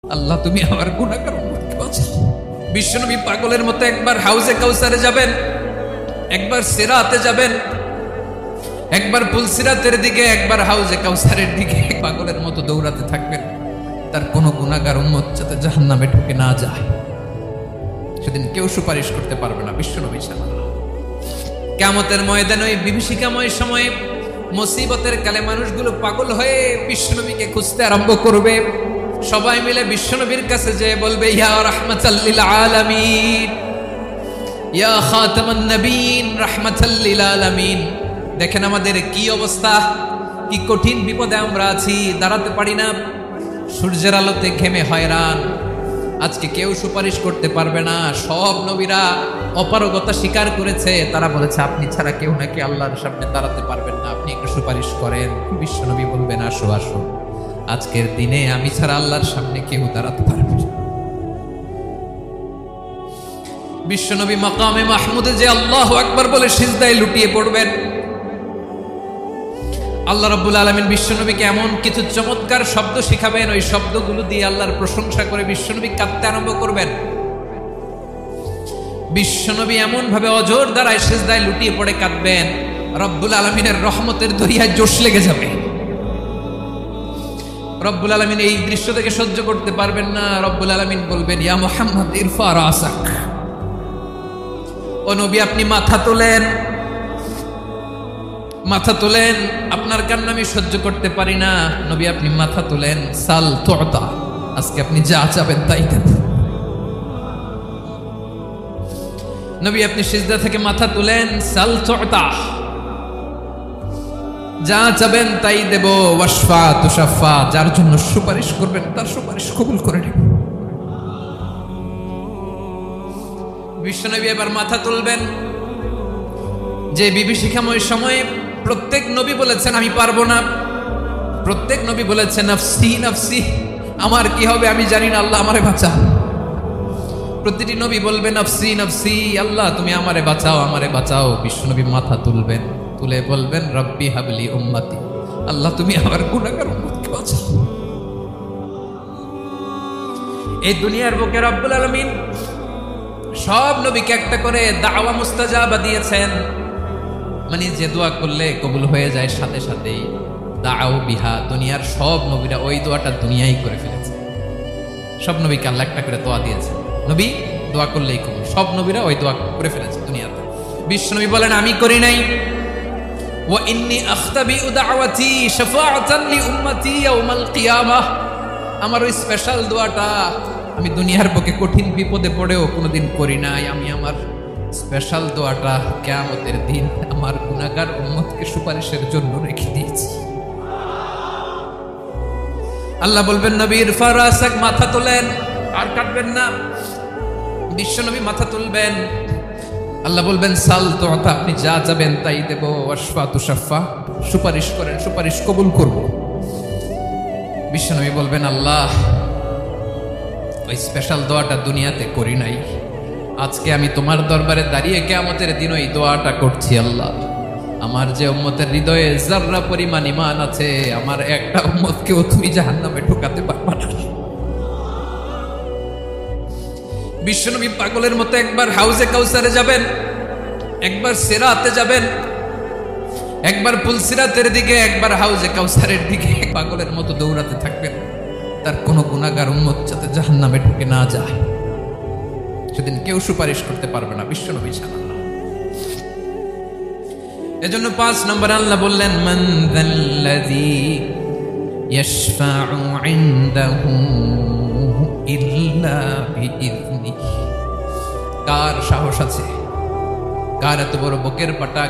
আল্লাহ তুমি আমার গুনাহগার উম্মতকে বাঁচাও। বিশ্বনবী পাগলের মতো একবার হাউজে কাউসারে যাবেন, একবার সিরাতে যাবেন, একবার পুলসিরাতের দিকে, একবার হাউজে কাউসারের দিকে পাগলের মতো দৌড়াতে থাকবেন। তার কোনো গুনাহগার উম্মত যাতে জাহান্নামে ঢুকে না যায়, সেদিন কেউ সুপারিশ করতে পারবে না বিশ্বনবী ছাড়া। কিয়ামতের ময়দানে ওই বিভীষিকাময় সময়ে মুসিবতের কালে মানুষগুলো পাগল হয়ে বিশ্বনবীকে খুঁজতে আরম্ভ করবে। সবাই মিলে বিশ্বনবীর কাছে যেয়ে বলবে, ইয়া রাহমাতাল লিল আলামিন, ইয়া খাতামান নবীন, রাহমাতাল লিল আলামিন। দেখেন আমাদের কি অবস্থা, কি কঠিন বিপদে আমরা আছি, দাঁড়াতে পারি না, সূর্যের আলোতে ঘেমে হয়রান। আজকে কেউ সুপারিশ করতে পারবে না। সব নবীরা অপারগতা স্বীকার করেছে, তারা বলেছে আপনি ছাড়া কেউ নাকি আল্লাহর সামনে দাঁড়াতে পারবেন না, আপনি একটু সুপারিশ করেন। বিশ্বনবী বলবেন, আসো আসো, আজকের দিনে আমি ছাড়া আল্লাহর সামনে কেউ দাঁড়াতে পারবে না। বিশ্বনবী মাকামে মাহমুদে যে আল্লাহু আকবার বলে সিজদায় লুটিয়ে পড়বেন, আল্লাহ রাব্বুল আলামিন বিশ্বনবীকে এমন কিছু চমৎকার শব্দ শিখাবেন, ওই শব্দগুলো দিয়ে আল্লাহর প্রশংসা করে বিশ্বনবী কাঁদতে আরম্ভ করবেন। বিশ্বনবী এমন ভাবে অজর দ্বারায় সিজদায় লুটিয়ে পড়ে কাঁদবেন, রব্বুল আলামিনের রহমতের দরিয়ায় জোশ লেগে যাবে। রব্বুল আলামিন এই দৃশ্য থেকে সহ্য করতে পারবেন না। রব্বুল আলামিন বলবেন, ইয়া মুহাম্মদ ইরফা রাসাক, ও নবী আপনি মাথা তোলেন, মাথা তোলেন, আপনার কান্না আমি সহ্য করতে পারি না। নবী আপনি মাথা তোলেন, সাল তুতা, আজকে আপনি যা চাবেন তাই দেব। নবী আপনি সিজদা থেকে মাথা তুলেন, সাল তুতা, যা চাবেন তাই দেব। ওয়াশফা তুশাফা, যার জন্য সুপারিশ করবেন তার সুপারিশ কবুল করে নেব। বিশ্বনবী এবার মাথা তুলবেন। যে বিভীষিকাময় সময়ে প্রত্যেক নবী বলেছেন আমি পারবো না, প্রত্যেক নবী বলেছেন নাফসি নাফসি, আমার কি হবে আমি জানি না, আল্লাহ আমারে বাঁচাও। প্রতিটি নবী বলবেন নাফসি নাফসি, আল্লাহ তুমি আমারে বাঁচাও, আমারে বাঁচাও। বিশ্বনবী মাথা তুলবেন, তুলে বলবেন রব্বি হাবলি উম্মতি, আল্লাহ তুমি আমার গুনাহগার উম্মতকে বাঁচাও। এই দুনিয়ার বুকে রব্বুল আলামিন সব নবীকে একটা করে দাওয়া মুস্তাজাবা দিয়েছেন, মানে যে দোয়া করলে কবুল হয়ে যায় সাথে সাথেই। দাও বিহা, দুনিয়ার সব নবীরা ওই দোয়াটা দুনিয়াই করে ফেলেছে। সব নবীকে আল্লাহ একটা করে দোয়া দিয়েছে, নবী দোয়া করলেই কবুল। সব নবীরা ওই দোয়া করে ফেলেছে দুনিয়াতে। বিশ্বনবী বলেন আমি করি নাই। ওয়া ইন্নী আখতাবিউ দাওয়াতি শাফাআতান লি উম্মতি ইয়াউমাল কিয়ামাহ, আমার ওই স্পেশাল দোয়াটা আমি দুনিয়ার বুকে কঠিন বিপদে পড়েও কোনোদিন করি নাই। আমি আমার স্পেশাল দোয়াটা কিয়ামতের দিন আমার গুনাহগার উম্মতকে সুপারিশের জন্য রেখে দিয়েছি। আল্লাহ বলবেন নবী ইরফা রাসাক, মাথা তোলেন, আর কাটবেন না। বিশ্বনবী মাথা তুলবেন, আল্লাহ বলবেন সাল তুতা, আপনি যা চাবেন তাই দেব। ওয়াশফা তুশাফা, সুপারিশ করেন, সুপারিশ কবুল করব। বিশ্বনবী বলবেন আল্লাহ ওই স্পেশাল দোয়াটা দুনিয়াতে করি নাই, আজকে আমি তোমার দরবারে দাঁড়িয়ে কিয়ামতের দিন ওই দোয়াটা করছি। আল্লাহ আমার যে উম্মতের হৃদয়ে যাররা পরিমাণ ঈমান আছে, আমার একটা উম্মতকেও তুমি জাহান্নামে ঢোকাতে পারবা না। বিশ্বনবী পাগলের মতো একবার হাউজে কাউসারে যাবেন, একবার সিরাতে যাবেন, একবার পুলসিরাতের দিকে, একবার হাউজে কাউসারের দিকে পাগলের মতো দৌড়াতে থাকবেন। তার কোনো গুনাহগার উম্মত যাতে জাহান্নামে ঢুকে না যায়, সেদিন কেউ সুপারিশ করতে পারবে না বিশ্বনবী ছাড়া। এজন্য 5 নম্বরে আল্লাহ বললেন মান যাল্লাযী ইয়াশফাউ ইনদাহু ইল্লা বিইযনিহি, কার সাহস আছে, কার এত বড় বুকের পাটা,